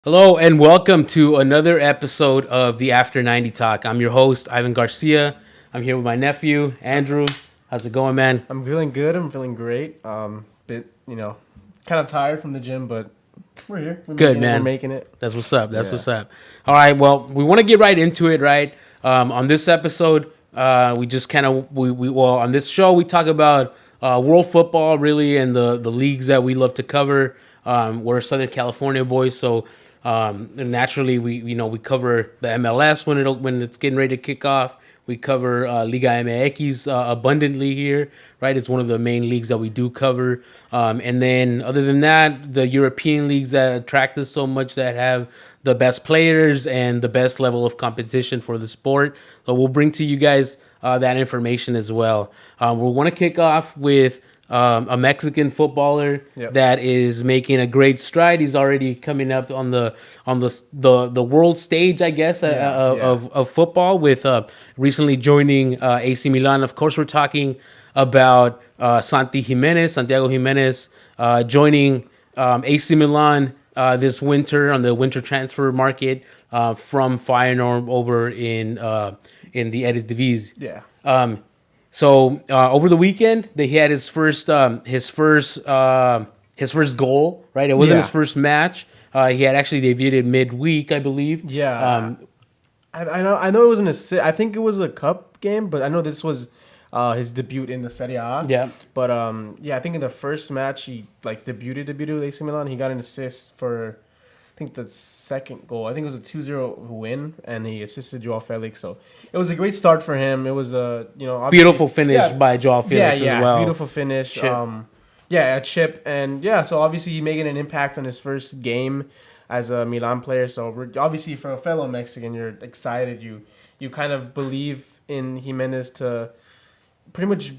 Hello and welcome to another episode of the After 90 Talk. I'm your host, Ivan Garcia. I'm here with my nephew, Andrew. How's it going, man? I'm feeling good. I'm feeling great. Kind of tired from the gym, but we're here. Good, We're man. making it. That's what's up. That's Yeah. what's up. All right, well, we want to get right into it, right? On this episode, we just kind of, on this show, we talk about world football, really, and the leagues that we love to cover. We're Southern California boys, so and naturally, we cover the MLS when it's getting ready to kick off. We cover Liga MX abundantly here, right? It's one of the main leagues that we do cover. And then, other than that, the European leagues that attract us so much, that have the best players and the best level of competition for the sport. So we'll bring to you guys that information as well. We want to kick off with a Mexican footballer Yep. that is making a great stride. He's already coming up on the world stage, I guess, of football with recently joining AC Milan. Of course, we're talking about Santiago Jimenez, joining AC Milan this winter on the winter transfer market from Feyenoord over in the Eredivisie. Yeah. So over the weekend, he had his first goal. Right, it wasn't Yeah. his first match. He had actually debuted midweek, I believe. Yeah. I know it was I think it was a cup game, but I know this was his debut in the Serie A. Yeah. But I think in the first match he debuted with AC Milan. He got an assist for I think the second goal. I think it was a 2-0 win, and he assisted Joao Felix. So it was a great start for him. It was a obviously- Beautiful finish Yeah. by Joao Felix as well. Beautiful finish. Chip. A chip, and so obviously he making an impact on his first game as a Milan player. So obviously for a fellow Mexican, you're excited. You kind of believe in Jimenez to pretty much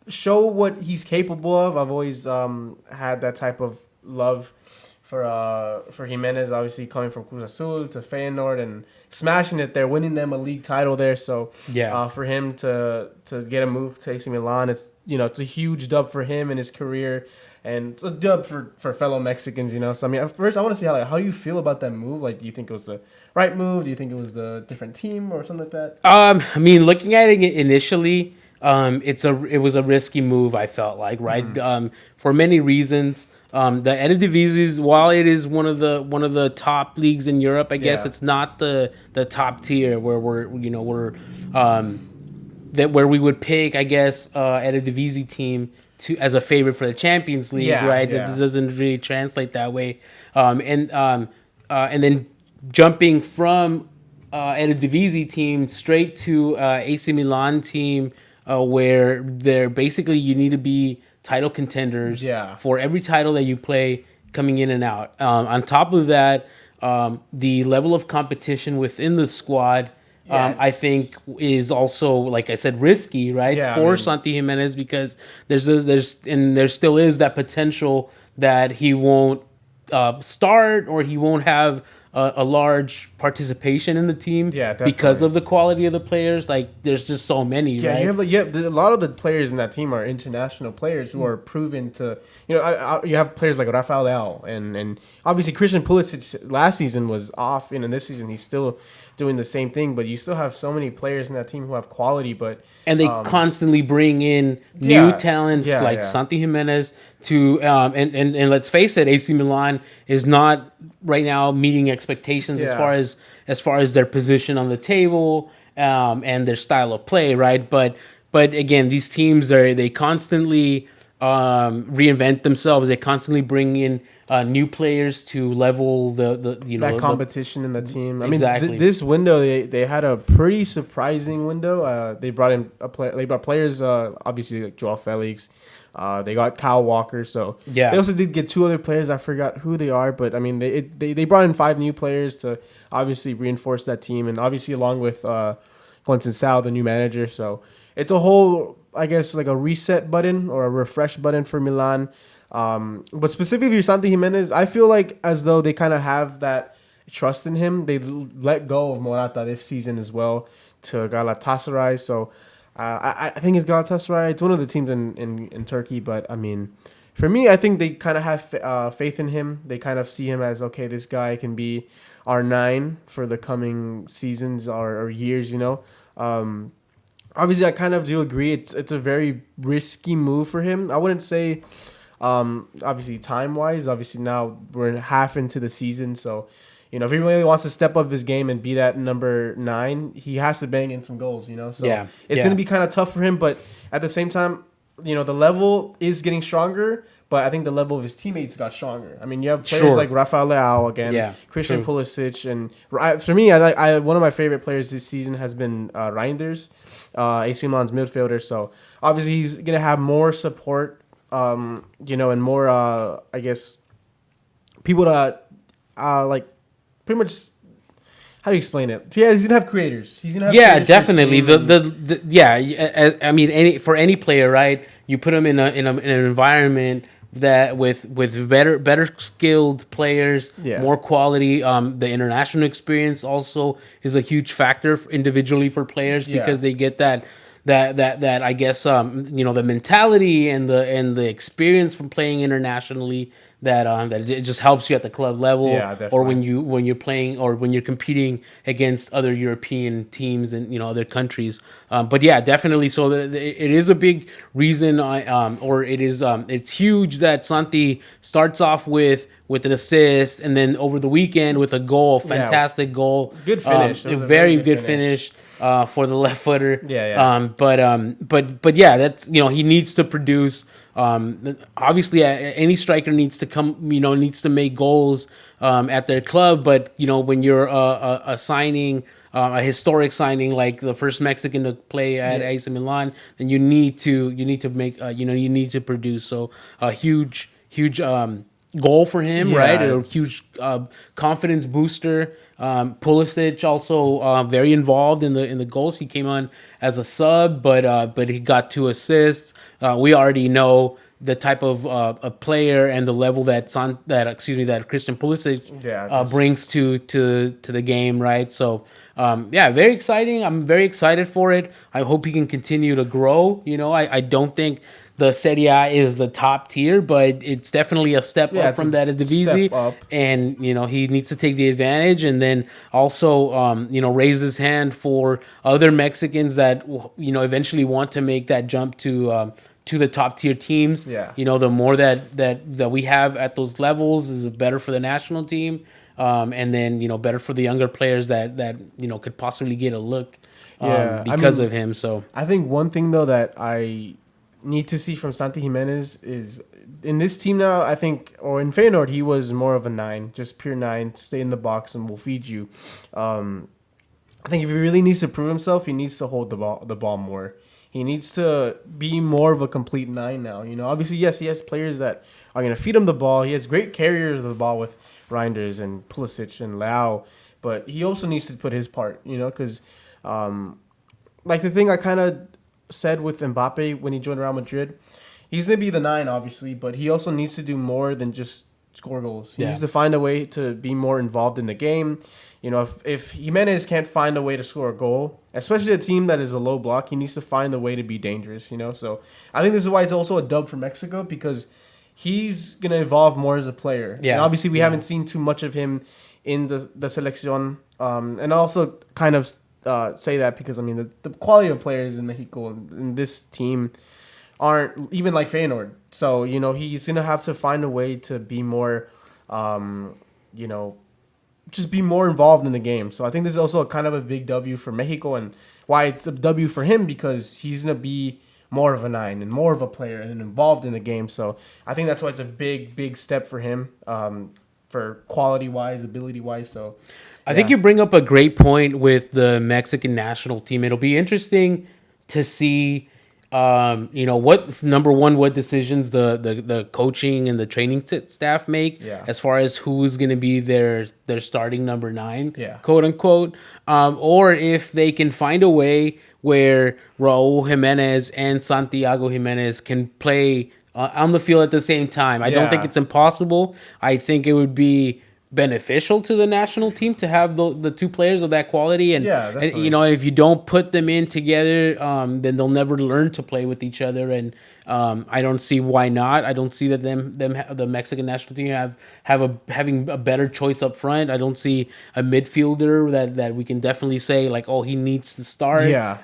show what he's capable of. I've always had that type of love for Jimenez, obviously coming from Cruz Azul to Feyenoord and smashing it there, winning them a league title there. So for him to get a move to AC Milan, it's a huge dub for him in his career, and it's a dub for fellow Mexicans. So I mean, at first I want to see how you feel about that move. Like, do you think it was the right move? Do you think it was the different team or something like that? I mean, looking at it initially, it was a risky move. I felt like, right, for many reasons. The Eredivisie, while it is one of the top leagues in Europe, I guess it's not the top tier where we're where we would pick, I guess, Eredivisie team as a favorite for the Champions League, right? Yeah. It doesn't really translate that way. And then jumping from Eredivisie team straight to AC Milan team, where they're basically, you need to be title contenders for every title that you play coming in and out. On top of that, the level of competition within the squad, I think, is also, like I said, risky, right? For Santi Jimenez, because there still is that potential that he won't start, or he won't have a large participation in the team because of the quality of the players. Like, there's just so many, right? You have a lot of the players in that team are international players who are proven to, you have players like Rafael Leao and obviously Christian Pulisic last season was off, and this season he's still doing the same thing, but you still have so many players in that team who have quality, and they constantly bring in new talent like Santi Jimenez to and let's face it, AC Milan is not right now meeting expectations as far as their position on the table and their style of play, right? But again, these teams they constantly reinvent themselves. They constantly bring in new players to level the competition in the team. I mean, exactly. This window they had a pretty surprising window. They brought in they brought players, obviously like Joao Felix. They got Kyle Walker, so they also did get two other players. I forgot who they are, but I mean they brought in 5 new players to obviously reinforce that team, and obviously along with Conceição, the new manager. So it's a whole, I guess, like a reset button or a refresh button for Milan. But specifically for Santi Jimenez, I feel like as though they kind of have that trust in him. They let go of Morata this season as well to Galatasaray. So I think it's Galatasaray. It's one of the teams in Turkey, but I mean, for me, I think they kind of have faith in him. They kind of see him as, okay, this guy can be our 9 for the coming seasons or years. Obviously, I kind of do agree. It's a very risky move for him. I wouldn't say, obviously, time wise. Obviously, now we're half into the season, so if he really wants to step up his game and be that number 9, he has to bang in some goals. So it's going to be kind of tough for him. But at the same time, the level is getting stronger. But I think the level of his teammates got stronger. I mean, you have players like Rafael Leao again, Christian Pulisic, and for me, I one of my favorite players this season has been Reinders, AC Milan's midfielder. So obviously he's gonna have more support, and more, I guess, people to like pretty much. How do you explain it? Yeah, he's gonna have creators. He's gonna have definitely. I mean, any player, right? You put him in an environment that with better skilled players, more quality. The international experience also is a huge factor individually for players because they get that I guess the mentality and the experience from playing internationally. That it just helps you at the club level, or when you're playing or when you're competing against other European teams and other countries. But definitely. So it is a big reason, or it is it's huge that Santi starts off with an assist and then over the weekend with a goal, fantastic goal, good finish, a very good finish. For the left footer, but that's he needs to produce. Obviously, any striker needs to come, needs to make goals at their club. But when you're a signing, a historic signing like the first Mexican to play at AC Milan, then you need to make you need to produce. So a huge goal for him, right? A huge confidence booster. Pulisic also very involved in the goals. He came on as a sub, but he got 2 assists. We already know the type of a player and the level that Christian Pulisic brings to the game, right? So very exciting. I'm very excited for it. I hope he can continue to grow. I don't think the Serie A is the top tier, but it's definitely a step up from that Eredivisie. And, he needs to take the advantage and then also, raise his hand for other Mexicans that, eventually want to make that jump to the top tier teams. The more that we have at those levels is better for the national team. And then, better for the younger players that could possibly get a look because of him. So I think one thing, though, that I need to see from Santi Giménez is in this team now, I think, or in Feyenoord, he was more of a 9, just pure 9, stay in the box and we'll feed you. I think if he really needs to prove himself, he needs to hold the ball more. He needs to be more of a complete 9 now. Obviously, yes, he has players that are going to feed him the ball. He has great carriers of the ball with Reinders and Pulisic and Leao, but he also needs to put his part, because like the thing I kind of said with Mbappe when he joined Real Madrid, he's going to be the 9, obviously, but he also needs to do more than just score goals. He needs to find a way to be more involved in the game. If Giménez can't find a way to score a goal, especially a team that is a low block, he needs to find a way to be dangerous, So I think this is why it's also a dub for Mexico, because he's going to evolve more as a player. And obviously, we haven't seen too much of him in the Selección. And also kind of say that because, the quality of players in Mexico and this team aren't even like Feyenoord. So, he's going to have to find a way to be more, just be more involved in the game. So I think this is also kind of a big W for Mexico, and why it's a W for him, because he's going to be more of a 9 and more of a player and involved in the game. So I think that's why it's a big step for him, for quality-wise, ability-wise. So I think you bring up a great point with the Mexican national team. It'll be interesting to see, what decisions the coaching and the training staff make as far as who's going to be their starting number 9, quote unquote, or if they can find a way where Raúl Jiménez and Santiago Giménez can play on the field at the same time. I don't think it's impossible. I think it would be beneficial to the national team to have the two players of that quality. And, Yeah, and definitely. you know, if you don't put them in together, then they'll never learn to play with each other. And I don't see why not. I don't see that the Mexican national team having a better choice up front. I don't see a midfielder that we can definitely say like, oh, he needs to start. Yeah.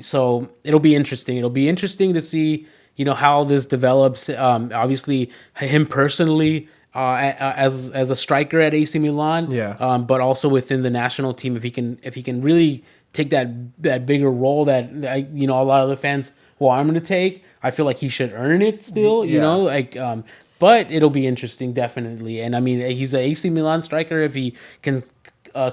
So it'll be interesting. It'll be interesting to see, you know, how this develops. Obviously, him personally, as a striker at AC Milan, Yeah. but also within the national team, if he can really take that bigger role that you know a lot of the fans want him to take, I feel like he should earn it still. You Yeah. know, like. But it'll be interesting, definitely. And I mean, he's an AC Milan striker. If he can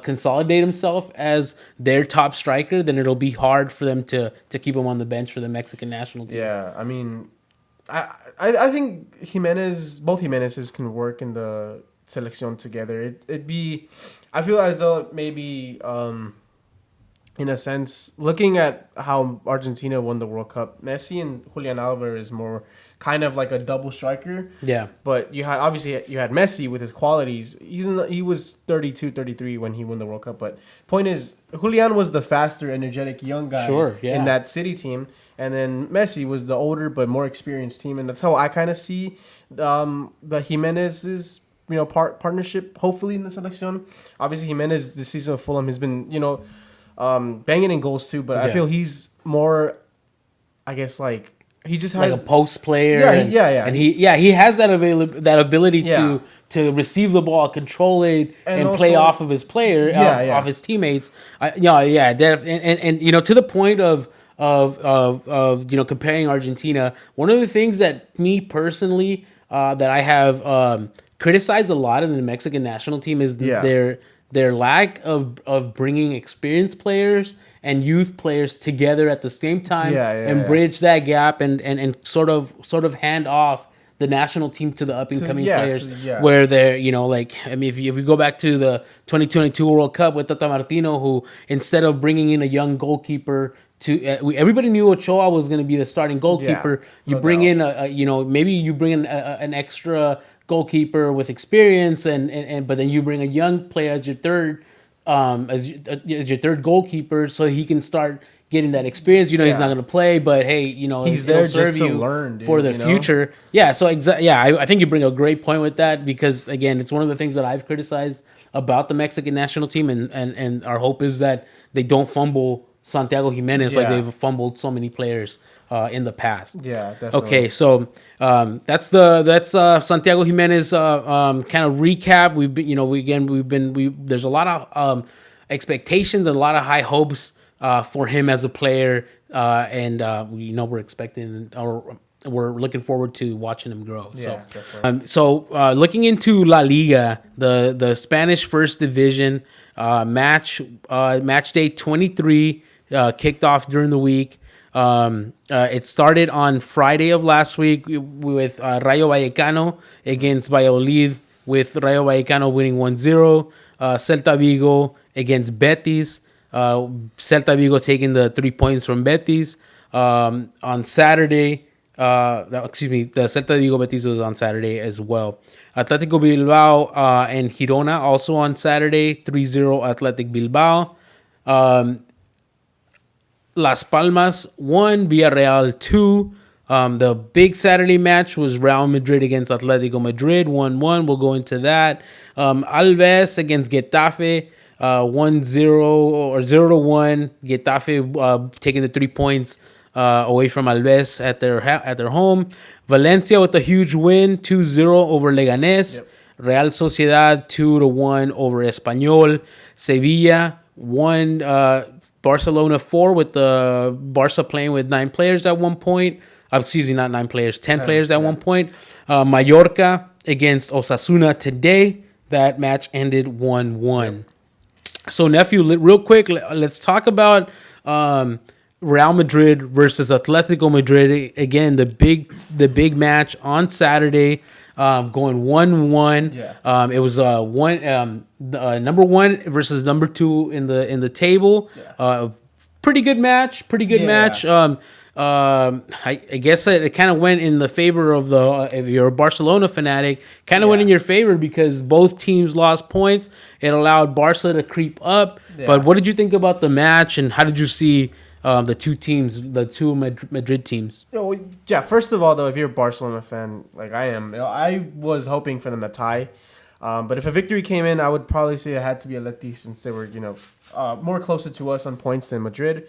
consolidate himself as their top striker, then it'll be hard for them to keep him on the bench for the Mexican national team. Yeah, I mean, I think both Jimenez's can work in the selección together. It'd be, I feel as though maybe, in a sense, looking at how Argentina won the World Cup, Messi and Julian Alvarez is more kind of like a double striker. Yeah. But you had Messi with his qualities. He was 32, 33 when he won the World Cup. But point is, Julian was the faster, energetic young guy Sure, yeah. in that City team. And then Messi was the older but more experienced team. And that's how I kind of see the Jimenez's partnership, hopefully, in the selección. Obviously, Jimenez this season of Fulham has been, banging in goals too. But I Yeah. feel he's more, I guess, like, he just has... Like a post player, Yeah. and he has that ability Yeah. to receive the ball, control it, and also- play off of his player, off his teammates. And you know, to the point of you know, comparing Argentina, one of the things that me personally that I have criticized a lot in the Mexican national team is their lack of bringing experienced players and youth players together at the same time and bridge that gap and sort of hand off the national team to the up and coming players where they're, you know, like, I mean, if you go back to the 2022 World Cup with Tata Martino, who instead of bringing in a young goalkeeper to everybody knew Ochoa was going to be the starting goalkeeper. You bring in maybe you bring in an extra goalkeeper with experience and but then you bring a young player as your third as your third goalkeeper, so he can start getting that experience. You know, he's not going to play, but hey, you know, he's there just to learn, dude, for the future. Yeah, so I think you bring a great point with that, because again, it's one of the things that I've criticized about the Mexican national team, and our hope is that they don't fumble Santiago Jimenez like they've fumbled so many players in the past. Yeah, definitely. Okay, so that's Santiago Jimenez kind of recap. There's a lot of expectations and a lot of high hopes for him as a player, and we're expecting, or we're looking forward to watching him grow. So looking into La Liga, the Spanish First Division, match day 23 kicked off during the week. It started on Friday of last week with Rayo Vallecano against Valladolid, with Rayo Vallecano winning 1-0. Celta Vigo against Betis. Celta Vigo taking the 3 points from Betis. On Saturday, the Celta Vigo Betis was on Saturday as well. Atletico Bilbao and Girona also on Saturday, 3-0 Athletic Bilbao. Las Palmas 1, Villarreal 2. The big Saturday match was Real Madrid against Atletico Madrid, 1-1. We'll go into that. Alves against Getafe, 1-0 or 0-1. Getafe taking the 3 points away from Alves at their home. Valencia with a huge win, 2-0 over Leganés. Yep. Real Sociedad 2-1 over Espanyol. Sevilla 1. Barcelona 4, with the Barca playing with 9 players at one point. Not 9 players, 10 players at one point. Mallorca against Osasuna today. That match ended 1-1. Yep. So, nephew, real quick, let's talk about Real Madrid versus Atletico Madrid. Again, the big match on Saturday. Going 1-1. Yeah. It was number 1 versus number 2 in the table. Yeah. Pretty good match. I guess it kind of went in the favor of the if you're a Barcelona fanatic, kind of went in Yeah. your favor because both teams lost points. It allowed Barca to creep up. Yeah. But what did you think about the match, and how did you see the two teams, the two Madrid teams? Yeah, first of all, though, if you're a Barcelona fan like I am, I was hoping for them to tie. But if a victory came in, I would probably say it had to be Atleti since they were, more closer to us on points than Madrid.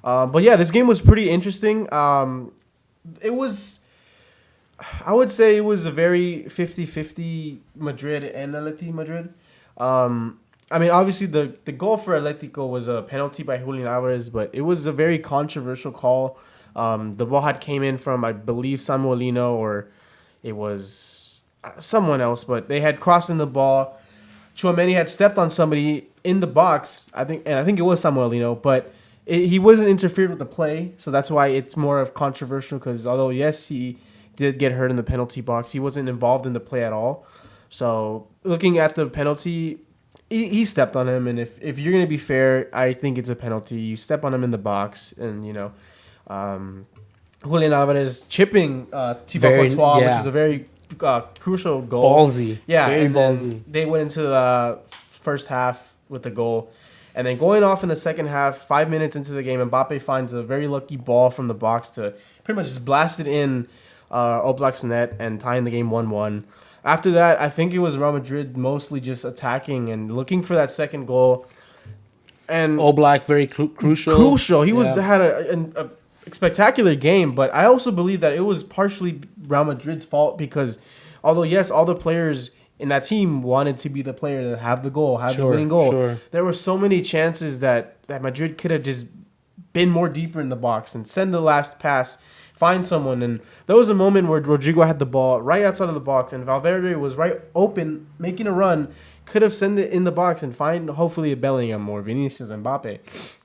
But yeah, this game was pretty interesting. It was, I would say it was a very 50-50 Madrid and Atleti Madrid. I mean, obviously the goal for Atletico was a penalty by Julian Alvarez, but it was a very controversial call. The ball had came in from, I believe, Samuelino, or it was someone else, but they had crossed in the ball. Chouameni had stepped on somebody in the box, I think it was Samuelino, but he wasn't interfered with the play, so that's why it's more of controversial. Because although yes, he did get hurt in the penalty box, he wasn't involved in the play at all. So looking at the penalty, he stepped on him, and if you're gonna be fair, I think it's a penalty. You step on him in the box, and Julian Alvarez chipping Thibaut Courtois, which is a very crucial goal. Ballsy, Yeah, very and then ballsy. they went into the first half with the goal, and then going off in the second half, 5 minutes into the game, Mbappe finds a very lucky ball from the box to pretty much just blast it in Oblak's net and tying the game 1-1. After that, I think it was Real Madrid mostly just attacking and looking for that second goal. And Oblak very crucial. Crucial. He Yeah. had a spectacular game, but I also believe that it was partially Real Madrid's fault because although, yes, all the players in that team wanted to be the player to have the goal, have the winning goal, there were so many chances that Madrid could have just been more deeper in the box and send the last pass, find someone. And there was a moment where Rodrigo had the ball right outside of the box and Valverde was right open, making a run, could have sent it in the box and find hopefully a Bellingham or Vinicius Mbappe.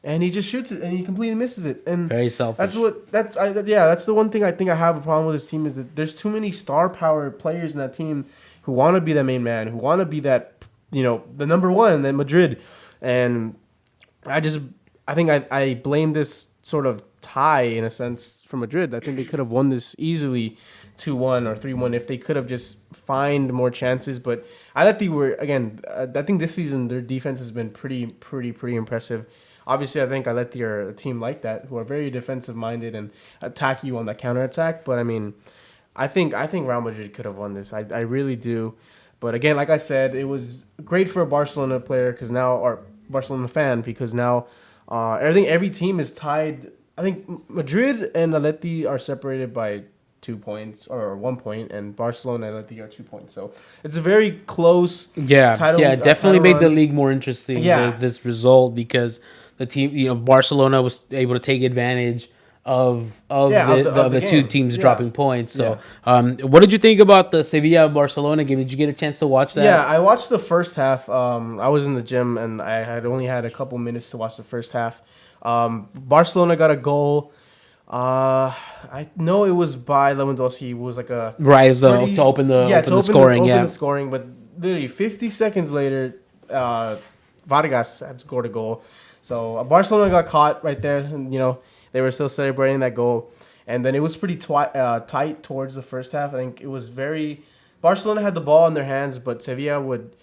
And he just shoots it and he completely misses it. And Very selfish. that's the one thing I think I have a problem with this team is that there's too many star power players in that team who want to be the main man, who want to be that, the number one at Madrid. And I think I blame this sort of tie in a sense for Madrid. I think they could have won this easily 2-1 or 3-1 if they could have just find more chances. But I think this season their defense has been pretty impressive. Obviously, I think Atleti are a team like that who are very defensive minded and attack you on the counter attack. But I mean, I think Real Madrid could have won this. I really do. But again, like I said, it was great for a Barcelona player or Barcelona fan because now every team is tied. I think Madrid and Atleti are separated by 2 points or 1 point, and Barcelona and Atleti are 2 points. So it's a very close. Title. Definitely made the run. league more interesting. Yeah. This result because the team, Barcelona was able to take advantage of the two game. teams Yeah. dropping points. So, what did you think about the Sevilla Barcelona game? Did you get a chance to watch that? Yeah, I watched the first half. I was in the gym and I had only had a couple minutes to watch the first half. Barcelona got a goal. I know it was by Lewandowski. It was like a right to open the scoring. The scoring. But literally 50 seconds later, Vargas had scored a goal. So Barcelona got caught right there, and they were still celebrating that goal. And then it was pretty tight towards the first half. I think it was Barcelona had the ball in their hands, but Sevilla would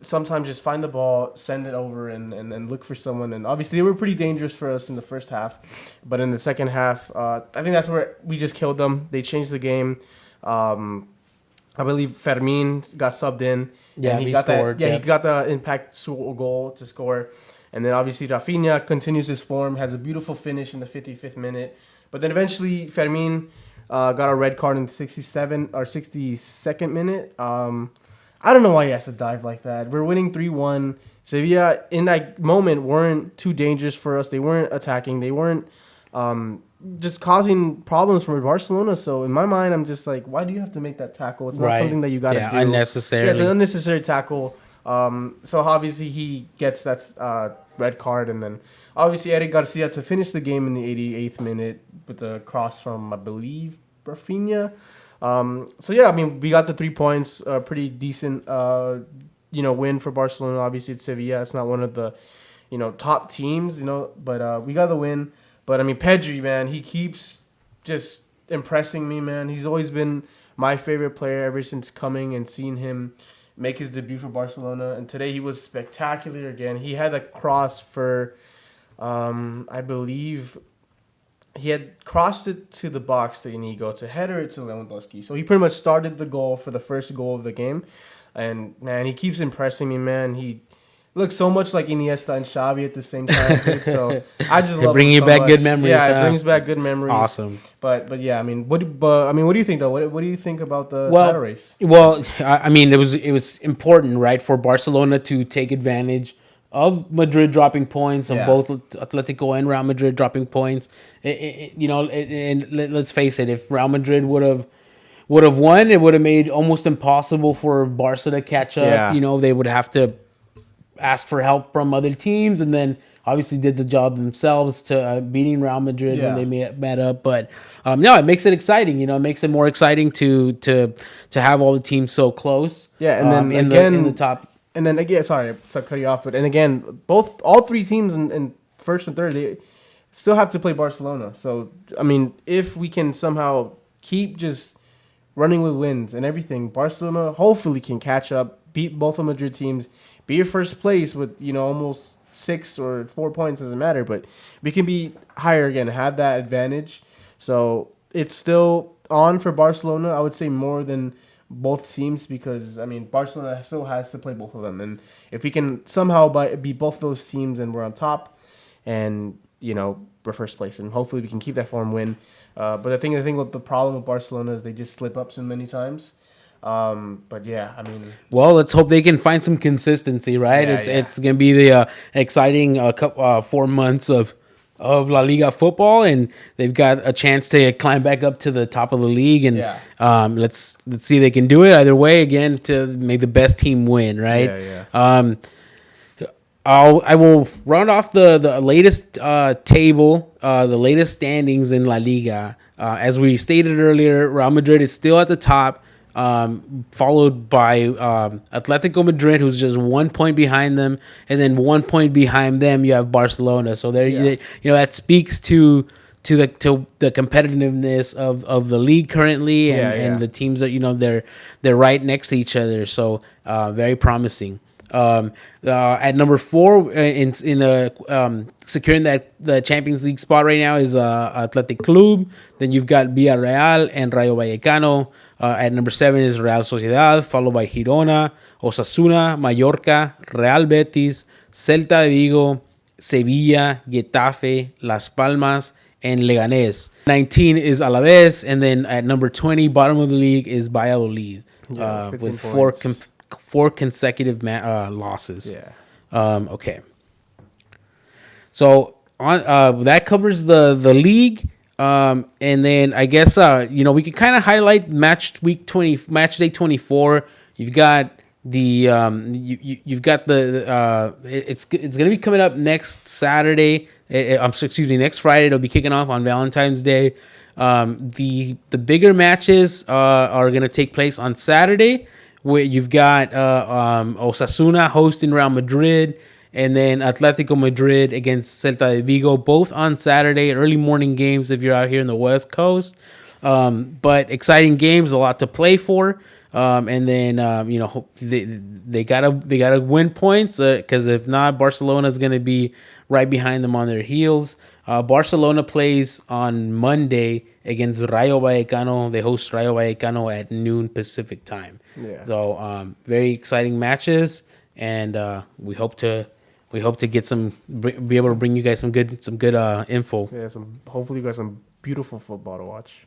sometimes just find the ball, send it over, and look for someone. And obviously, they were pretty dangerous for us in the first half. But in the second half, I think that's where we just killed them. They changed the game. I believe Fermin got subbed in. Yeah, and he scored. He got the impact goal to score. And then obviously Rafinha continues his form, has a beautiful finish in the 55th minute. But then eventually Fermin got a red card in the 67 or 62nd minute. I don't know why he has to dive like that. We're winning 3-1. Sevilla in that moment weren't too dangerous for us. They weren't attacking. They weren't just causing problems for Barcelona. So in my mind, I'm just like, why do you have to make that tackle? It's not something that you got to do. Unnecessarily. Yeah, it's an unnecessary tackle. So obviously he gets that red card, and then obviously Eric Garcia to finish the game in the 88th minute with the cross from, I believe, Rafinha. So yeah, I mean, we got the 3 points, pretty decent, win for Barcelona. Obviously, it's Sevilla. It's not one of the, top teams, but we got the win. But I mean, Pedri, man, he keeps just impressing me, man. He's always been my favorite player ever since coming and seeing him make his debut for Barcelona. And today he was spectacular again. He had a cross for, I believe, he had crossed it to the box to Inigo to header it to Lewandowski. So he pretty much started the goal for the first goal of the game. And, man, he keeps impressing me, man. He looks so much like Iniesta and Xavi at the same time, dude. So I just love bringing him you so back much. good memories. Yeah, it brings back good memories. Awesome. But yeah, I mean, what do you think though? What do you think about the title race? Well, I mean, it was important, right, for Barcelona to take advantage of Madrid dropping points, of both Atletico and Real Madrid dropping points. And let's face it, if Real Madrid would have won, it would have made almost impossible for Barca to catch up. Yeah. You know, they would have to ask for help from other teams, and then obviously did the job themselves to beating Real Madrid when they met up. But no, it makes it exciting. You know, it makes it more exciting to have all the teams so close. Yeah, and then in the top. And then again, sorry to cut you off, but and again, all three teams in first and third, they still have to play Barcelona. So I mean, if we can somehow keep just running with wins and everything, Barcelona hopefully can catch up, beat both of Madrid teams, be your first place with almost 6 or 4 points, doesn't matter, but we can be higher again, have that advantage. So it's still on for Barcelona, I would say, more than both teams, because I mean Barcelona still has to play both of them, and if we can somehow beat both those teams and we're on top, and we're first place, and hopefully we can keep that form win. But the thing with the problem with Barcelona is they just slip up so many times. But yeah, I mean, well, let's hope they can find some consistency, right? It's gonna be the exciting 4 months of La Liga football, and they've got a chance to climb back up to the top of the league, and let's see if they can do it either way again to make the best team win, right? I will round off the latest table, the latest standings in La Liga. As we stated earlier, Real Madrid is still at the top, followed by Atletico Madrid, who's just 1 point behind them, and then 1 point behind them you have Barcelona. So that speaks to the competitiveness of the league currently, and the teams that they're right next to each other. So very promising. At number 4 in securing the Champions League spot right now is Athletic Club. Then you've got Villarreal and Rayo Vallecano. At number 7 is Real Sociedad, followed by Girona, Osasuna, Mallorca, Real Betis, Celta de Vigo, Sevilla, Getafe, Las Palmas, and Leganés. 19 is Alavés, and then at number 20, bottom of the league, is Valladolid with 4 consecutive losses. Okay. So on that covers the league. And then I guess we can kind of highlight match day 24. You've got you've got it's gonna be coming up next Saturday. Next Friday. It'll be kicking off on Valentine's Day. The bigger matches are gonna take place on Saturday, where you've got Osasuna hosting Real Madrid, and then Atletico Madrid against Celta de Vigo, both on Saturday, early morning games if you're out here in the West Coast. But exciting games, a lot to play for. And then they gotta win points, because if not, Barcelona is gonna be right behind them on their heels. Barcelona plays on Monday against Rayo Vallecano. They host Rayo Vallecano at noon Pacific time. So very exciting matches, and we hope to be able to bring you guys some good info. Hopefully you got some beautiful football to watch.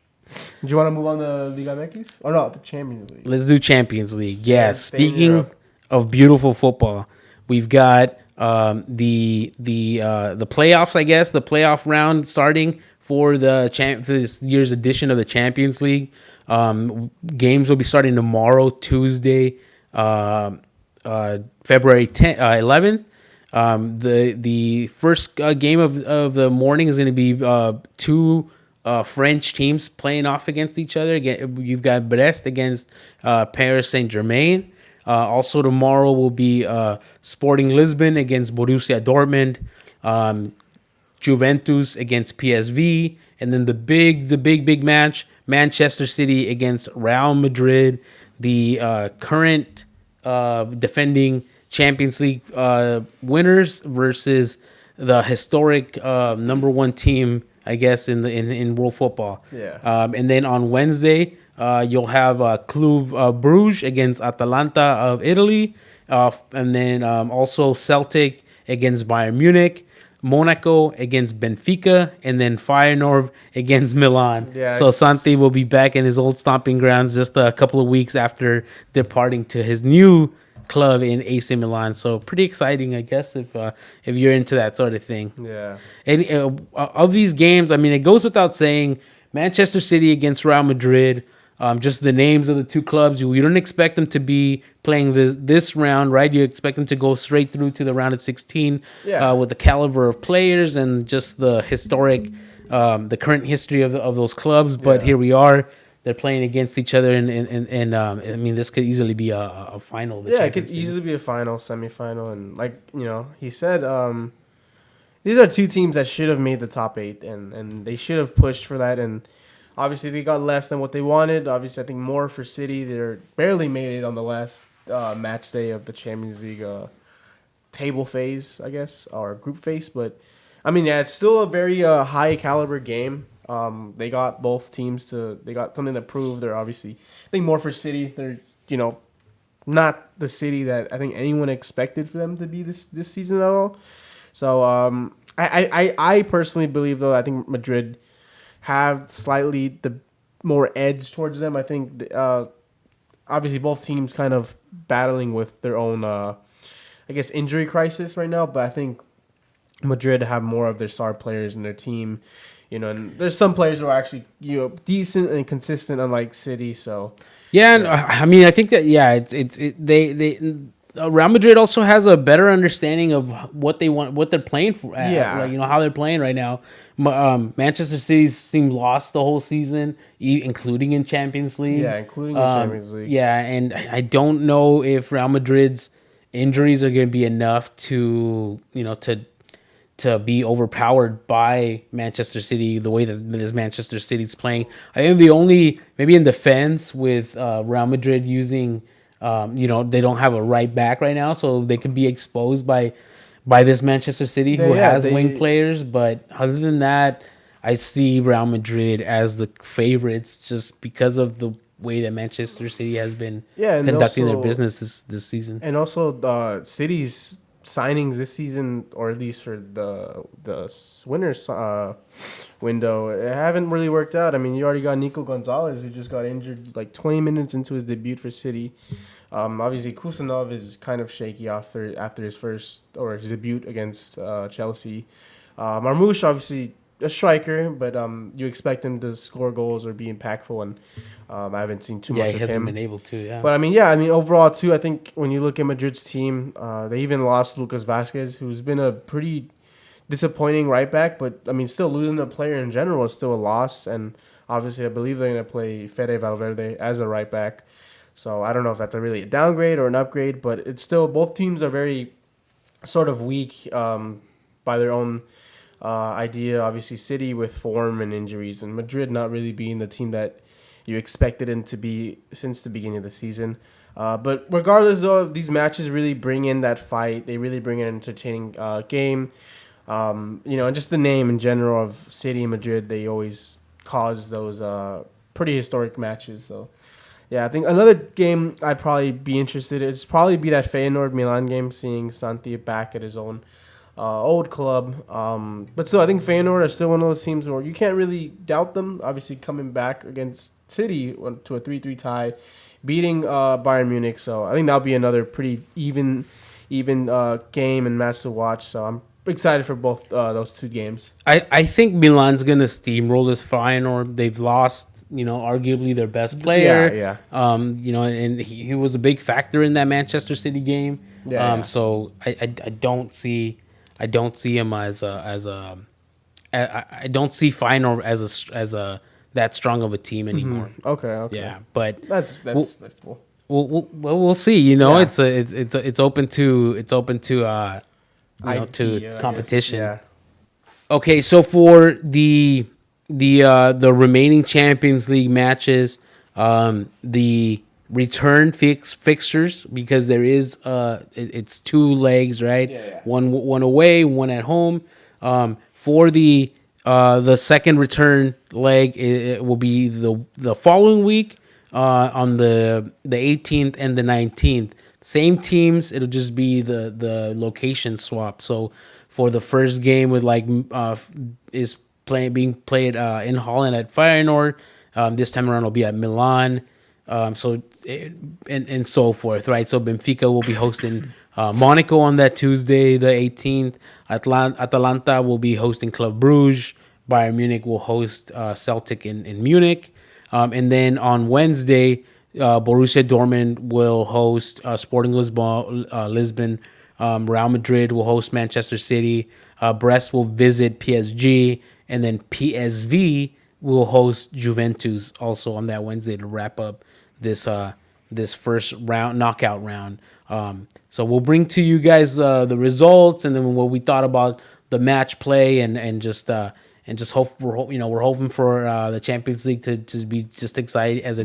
Do you want to move on to Liga MX? Or no, the Champions League. Let's do Champions League. Yes. Speaking of beautiful football, we've got the playoffs. I guess the playoff round starting for this year's edition of the Champions League. Games will be starting tomorrow, Tuesday, February 11th. The first game of the morning is going to be 2 French teams playing off against each other. You've got Brest against Paris Saint-Germain. Also tomorrow will be Sporting Lisbon against Borussia Dortmund, Juventus against PSV, and then the big match, Manchester City against Real Madrid, the current defending Champions League winners versus the historic number one team, I guess, in world football. Yeah. And then on Wednesday, you'll have Club Bruges against Atalanta of Italy, and then also Celtic against Bayern Munich, Monaco against Benfica, and then Feyenoord against Milan. Yeah, So it's- Santi will be back in his old stomping grounds just a couple of weeks after departing to his new club in AC Milan. So pretty exciting, I guess, if you're into that sort of thing. Yeah. And of these games, I mean, it goes without saying, Manchester City against Real Madrid. Just the names of the two clubs. You don't expect them to be playing this round, right? You expect them to go straight through to the round of 16 Yeah. with the caliber of players and just the historic, the current history of those clubs. But Yeah. here we are. They're playing against each other, and I mean, this could easily be a final. of the Yeah, it could Champions League. easily be a final, semifinal, and like he said, these are two teams that should have made the top 8, and they should have pushed for that, and obviously they got less than what they wanted. Obviously, I think more for City. They're barely made it on the last match day of the Champions League table phase, I guess, or group phase. But I mean, yeah, it's still a very high caliber game. They got both teams they got something to prove. They're obviously, I think more for City. They're not the City that I think anyone expected for them to be this season at all. So I personally believe, though, I think Madrid have slightly the more edge towards them. I think obviously both teams kind of battling with their own I guess injury crisis right now, but I think Madrid have more of their star players in their team. And there's some players who are actually decent and consistent, unlike City. So Yeah, and I mean, I think that Real Madrid also has a better understanding of what they want, what they're playing for. Yeah. Like, how they're playing right now. Manchester City seemed lost the whole season, including in Champions League. yeah, including the Champions League. Yeah, and I don't know if Real Madrid's injuries are going to be enough to to be overpowered by Manchester City the way that this Manchester City's playing. I think the only, maybe in defense with Real Madrid using, they don't have a right back right now, so they could be exposed by this Manchester City who has wing players. But other than that, I see Real Madrid as the favorites just because of the way that Manchester City has been conducting their business this season. And also City's signings this season, or at least for the winners window, it haven't really worked out. I mean, you already got Nico Gonzalez, who just got injured like 20 minutes into his debut for City. Obviously, Kusanov is kind of shaky after his his debut against Chelsea. Marmoush, obviously a striker, but you expect him to score goals or be impactful, and I haven't seen too much of him. Yeah, he hasn't been able to, yeah. But I mean, overall too, I think when you look at Madrid's team, they even lost Lucas Vazquez, who's been a pretty disappointing right back, but I mean, still losing a player in general is still a loss, and obviously I believe they're going to play Fede Valverde as a right back. So I don't know if that's really a downgrade or an upgrade, but it's still, both teams are very sort of weak by their own idea. Obviously, City with form and injuries, and Madrid not really being the team that you expected them to be since the beginning of the season. But regardless, though, these matches really bring in that fight. They really bring in an entertaining game. And just the name in general of City and Madrid, they always cause those pretty historic matches. So, yeah, I think another game I'd probably be interested in, it's probably be that Feyenoord-Milan game, seeing Santi back at his own old club. But still, I think Feyenoord are still one of those teams where you can't really doubt them. Obviously, coming back against City to a 3-3 tie, beating Bayern Munich. So I think that'll be another pretty even game and match to watch. So I'm excited for both those two games. I think Milan's gonna steamroll this Feyenoord. They've lost, arguably their best player. Yeah. And he was a big factor in that Manchester City game. Yeah. So I don't see him as a I don't see Feyenoord as a that strong of a team anymore. Okay. Yeah, but That's respectable. we'll see. Yeah. It's open to to competition. Yeah. Okay, so for the the remaining Champions League matches, the return fixtures, because there is it's two legs, right? Yeah. One away, one at home. For the second return leg, it will be the following week, on the 18th and the 19th. Same teams. It'll just be the location swap. So for the first game with is being played in Holland at Feyenoord. This time around will be at Milan. And so forth, right? So Benfica will be hosting Monaco on that Tuesday, the 18th. Atalanta will be hosting Club Brugge. Bayern Munich will host Celtic in Munich. And then on Wednesday, Borussia Dortmund will host Sporting Lisbon. Real Madrid will host Manchester City. Brest will visit PSG. And then PSV will host Juventus also on that Wednesday to wrap up this first round, knockout round. So we'll bring to you guys the results, and then what we thought about the match play, and just hope we're hoping for the Champions League to just be just exciting as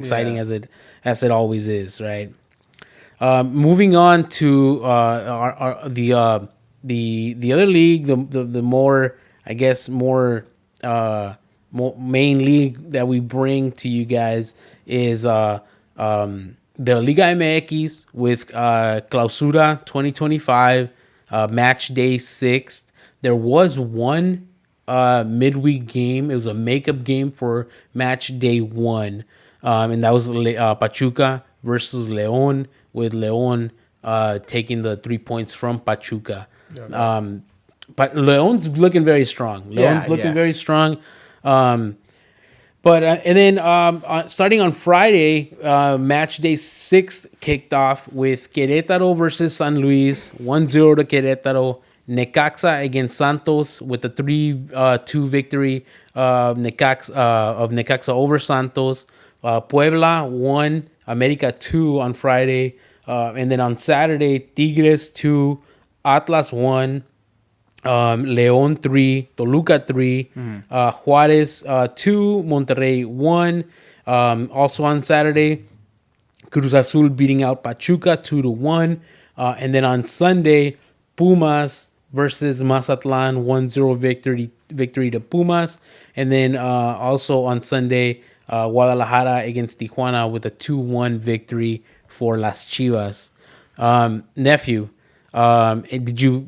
it always is, right? Moving on to the other league, the more, I guess, more main league that we bring to you guys is the Liga MX with Clausura 2025, match day 6th. There was one midweek game. It was a makeup game for match day 1, and that was Pachuca versus León, with León taking the 3 points from Pachuca. Okay. But León's looking very strong. Very strong. And then starting on Friday, match day 6 kicked off with Querétaro versus San Luis, 1-0 to Querétaro. Necaxa against Santos with a 3-2 victory of Necaxa over Santos. Puebla 1, América 2 on Friday. And then on Saturday, Tigres 2, Atlas 1. León 3, Toluca 3, Juárez 2, Monterrey 1. Also on Saturday, Cruz Azul beating out Pachuca 2-1. And then on Sunday, Pumas versus Mazatlan, 1-0 victory to Pumas. And then also on Sunday, Guadalajara against Tijuana with a 2-1 victory for Las Chivas. Nephew, did you...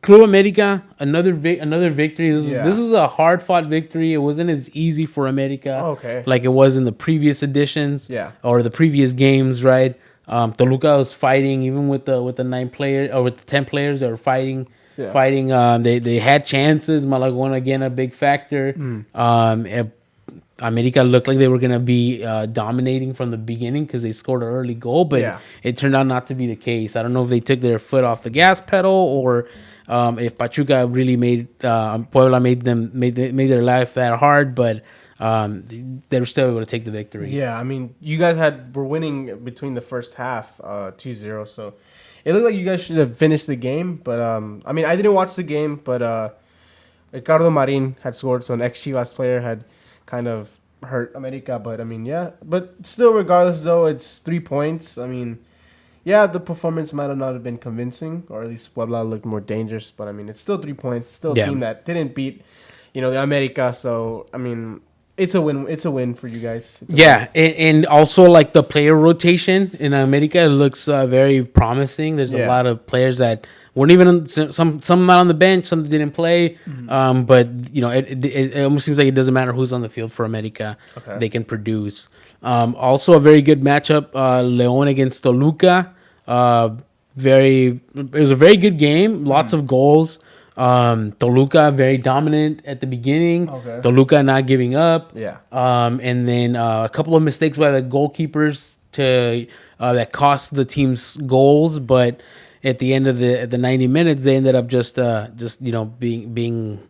Club America, another victory. This was a hard fought victory. It wasn't as easy for America, like it was in the previous editions, or the previous games, right? Toluca was fighting even with the 9 players or with the 10 players. They were fighting. They had chances. Malagón again a big factor. America looked like they were gonna be dominating from the beginning because they scored an early goal, but it turned out not to be the case. I don't know if they took their foot off the gas pedal, or if Pachuca really made Puebla made their life that hard, but they were still able to take the victory. Yeah, I mean, you guys were winning between the first half 2-0, so it looked like you guys should have finished the game. But I mean, I didn't watch the game, but Ricardo Marin had scored, so an ex-Chivas player had kind of hurt America. But I mean, but still, regardless though, it's 3 points. I mean, the performance might not have been convincing, or at least Puebla looked more dangerous, but I mean, it's still 3 points. It's still a team that didn't beat, the America. So I mean, it's a win. It's a win for you guys. And also like the player rotation in America looks very promising. There's a lot of players that weren't even some not on the bench, some didn't play. But it almost seems like it doesn't matter who's on the field for America. They can produce. Also a very good matchup, León against Toluca. It was a very good game. Lots of goals. Toluca very dominant at the beginning. Toluca not giving up. And then a couple of mistakes by the goalkeepers that cost the team's goals, but at the end of the 90 minutes, they ended up just being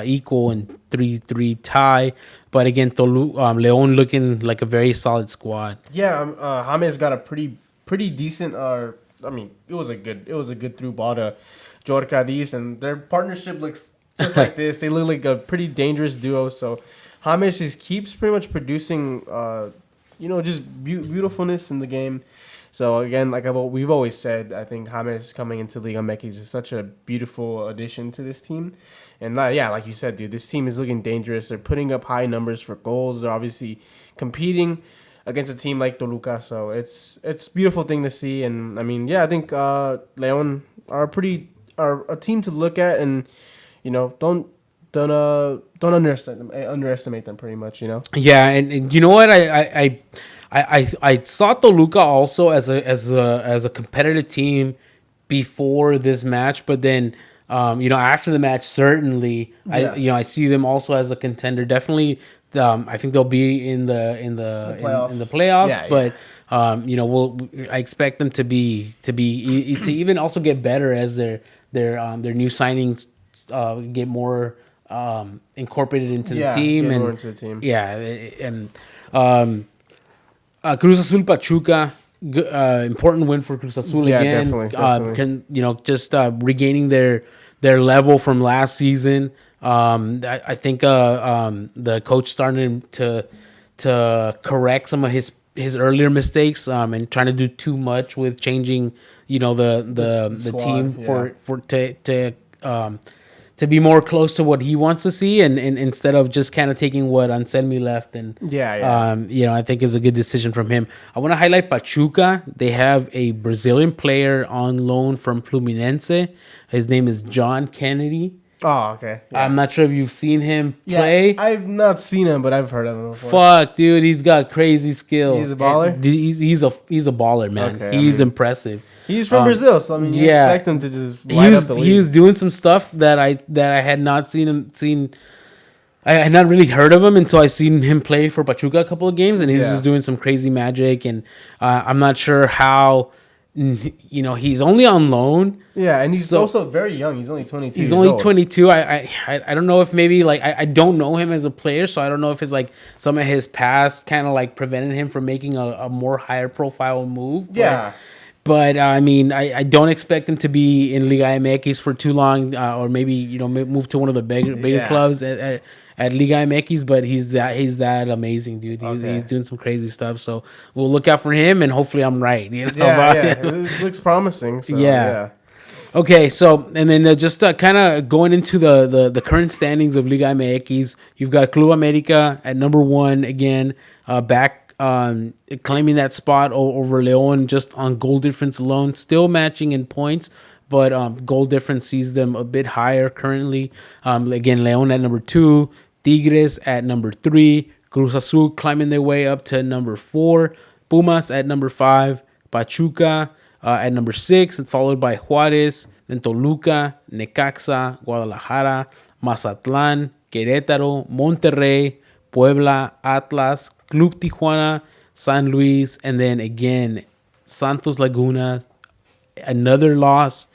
equal and 3-3 tie. But again, León looking like a very solid squad. James got a pretty decent. I mean, it was a good through ball to Jorge Cadiz, and their partnership looks just like this. They look like a pretty dangerous duo. So James just keeps pretty much producing, just beautifulness in the game. So again, like we've always said, I think James coming into Liga MX is such a beautiful addition to this team. And yeah, like you said, dude, this team is looking dangerous. They're putting up high numbers for goals. They're obviously competing against a team like Toluca. So it's a beautiful thing to see. And I mean, yeah, I think Leon are a team to look at, and don't underestimate them pretty much. Yeah, and you know what? I saw Toluca also as a competitive team before this match, but then after the match, certainly I see them also as a contender. Definitely, I think they'll be in the playoffs. Yeah, but I expect them to even also get better as their new signings get more incorporated into the team get more into the team. Yeah, and Cruz Azul Pachuca, important win for Cruz Azul again. Definitely. Just regaining their level from last season. I think the coach starting to correct some of his earlier mistakes and trying to do too much with changing the squad, team to be more close to what he wants to see, and instead of just kind of taking what Anselmi left. And I think is a good decision from him. I want to highlight Pachuca. They have a Brazilian player on loan from Fluminense. His name is John Kennedy. Oh, okay. Yeah. I'm not sure if you've seen him play. Yeah, I've not seen him, but I've heard of him before. Fuck, dude, he's got crazy skill. He's a baller? He's a baller, man. Okay, he's impressive. He's from Brazil, so you expect him to just light up the league. He was doing some stuff that I had not seen. I had not really heard of him until I seen him play for Pachuca a couple of games, and he's just doing some crazy magic. And I'm not sure how. He's only on loan. Yeah, and he's also very young. He's only 22. He's only 22. I don't know if maybe I don't know him as a player, so I don't know if it's like some of his past kind of like prevented him from making a more higher profile move. But I mean, I don't expect him to be in Liga MX for too long, or maybe move to one of the bigger clubs at Liga MX. But he's that amazing, dude. He's doing some crazy stuff. So we'll look out for him, and hopefully I'm right. It looks promising. So, Okay, so and then just kind of going into the current standings of Liga MX, you've got Club America at number 1 again, back. Claiming that spot over Leon just on goal difference alone, still matching in points, but goal difference sees them a bit higher currently. Again, Leon at number 2, Tigres at number 3, Cruz Azul climbing their way up to number 4, Pumas at number 5, Pachuca at number 6, and followed by Juárez, then Toluca, Necaxa, Guadalajara, Mazatlán, Querétaro, Monterrey, Puebla, Atlas, Club Tijuana, San Luis, and then again Santos Laguna. Another loss,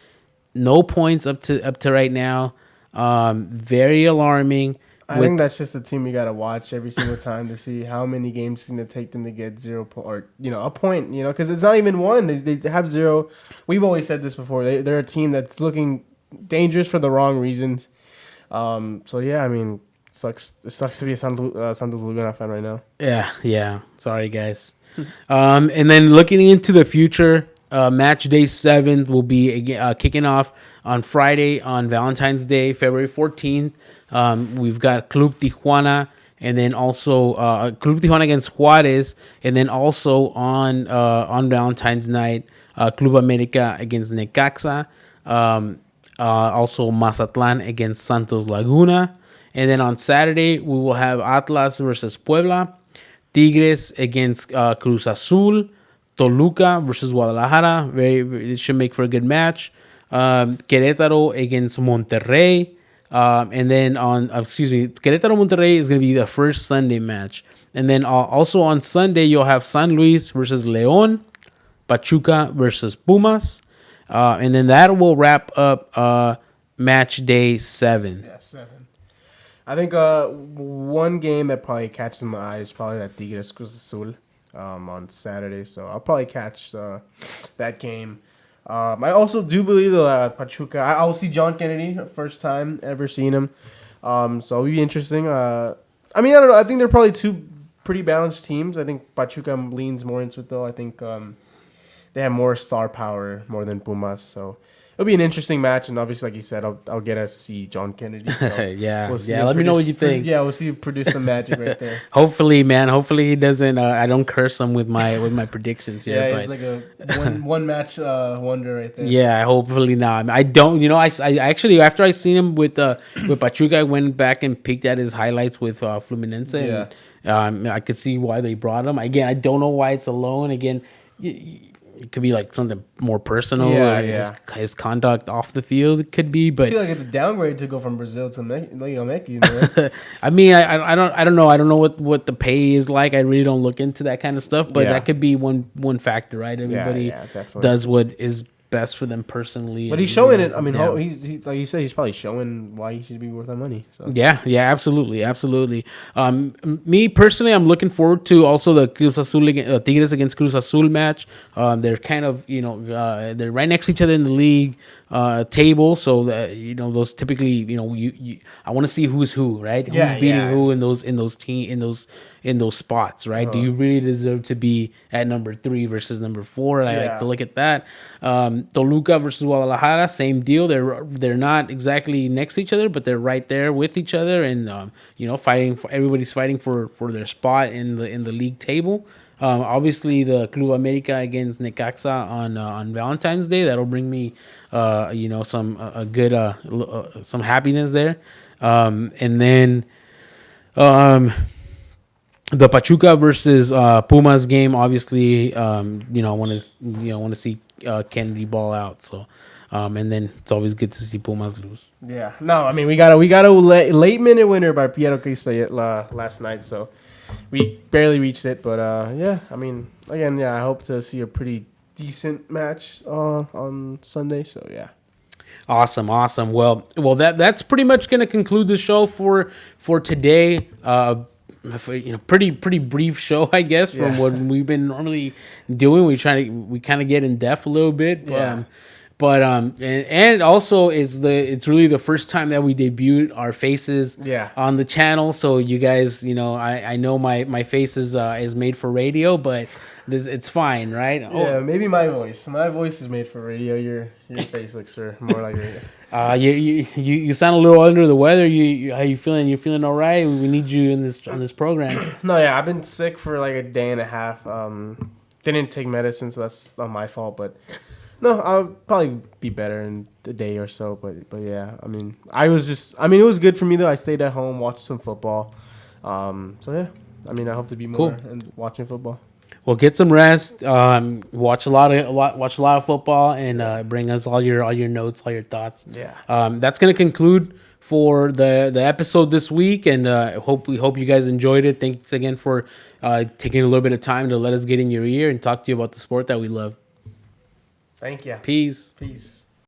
no points up to right now. Very alarming. I think that's just a team you got to watch every single time to see how many games it's going to take them to get 0 or a point. Because it's not even one. They have 0. We've always said this before. They're a team that's looking dangerous for the wrong reasons. So yeah, I mean. It sucks to be a Santos Laguna fan right now. Yeah. Sorry, guys. And then looking into the future, match day 7 will be kicking off on Friday on Valentine's Day, February 14th. We've got Club Tijuana, and then also Club Tijuana against Juárez, and then also on Valentine's night, Club America against Necaxa. Also Mazatlán against Santos Laguna. And then on Saturday, we will have Atlas versus Puebla, Tigres against Cruz Azul, Toluca versus Guadalajara. It should make for a good match. Querétaro against Monterrey. And then Querétaro Monterrey is going to be the first Sunday match. And then also on Sunday, you'll have San Luis versus León, Pachuca versus Pumas. And then that will wrap up match day 7. Yeah, 7. I think one game that probably catches my eye is probably that Tigres Cruz Azul on Saturday. So I'll probably catch that game. I also do believe that Pachuca. I will see John Kennedy, first time ever seeing him. So it'll be interesting. I mean, I don't know. I think they're probably two pretty balanced teams. I think Pachuca leans more into it, though. I think they have more star power more than Pumas. So it'll be an interesting match. And obviously, like you said, I'll get to see John Kennedy. So Yeah, we'll see yeah. him Let me know what you think. Yeah, we'll see him produce some magic right there. Hopefully, man. Hopefully he doesn't. I don't curse him with my predictions here. Yeah, but he's like a one match wonder right there. yeah, hopefully not. I don't. You know, I actually after I seen him with Pachuca, I went back and peeked at his highlights with Fluminense. Yeah. And, I could see why they brought him. Again, I don't know why it's a loan. Again, it could be like something more personal. Yeah, or yeah. His conduct off the field could be, I but feel like it's a downgrade to go from Brazil to Liga Meki, you know, right? I mean, I don't know. I don't know what the pay is like. I really don't look into that kind of stuff, but Yeah. that could be one factor, right? Everybody yeah, definitely. does what is best for them personally. But and, he's showing you know, it. I mean, yeah. he's like you said, he's probably showing why he should be worth that money. So Yeah, absolutely. Me personally, I'm looking forward to also the Cruz Azul Tigres against Cruz Azul match. They're kind of they're right next to each other in the league table, so that those typically you I want to see who's who, right? Yeah, Who's beating yeah. who in those spots, right? Do you really deserve to be at number 3 versus number 4? I like Yeah. to look at that. Toluca versus Guadalajara, same deal. They're not exactly next to each other, but they're right there with each other, and fighting. Everybody's fighting for their spot in the league table. Obviously, the Club America against Necaxa on Valentine's Day, that'll bring me some some happiness there, and then. The Pachuca versus Pumas game, obviously, I want to see Kennedy ball out. So, and then it's always good to see Pumas lose. yeah, no, I mean we got a late minute winner by Piero Quispe last night, so we barely reached it, but yeah, I mean again, yeah, I hope to see a pretty decent match on Sunday. So yeah. Awesome. Well, that's pretty much going to conclude the show for today. Pretty brief show, I guess, from Yeah. what we've been normally doing. We kind of get in depth a little bit. Yeah. And also it's really the first time that we debuted our faces Yeah. on the channel. So you guys, I know my face is made for radio, but it's fine, right? Yeah, maybe my voice. My voice is made for radio. Your face looks more like radio. You sound a little under the weather. How you feeling? You feeling all right? We need you on this program. No, yeah, I've been sick for like a day and a half. Didn't take medicine, so that's not my fault. But no, I'll probably be better in a day or so. But yeah, I mean, it was good for me though. I stayed at home, watched some football. So yeah, I mean, I hope to be more and watching football. Well, get some rest. Watch a lot of football, and bring us all your notes, all your thoughts. Yeah. That's gonna conclude for the episode this week, and we hope you guys enjoyed it. Thanks again for taking a little bit of time to let us get in your ear and talk to you about the sport that we love. Thank you. Peace. Peace.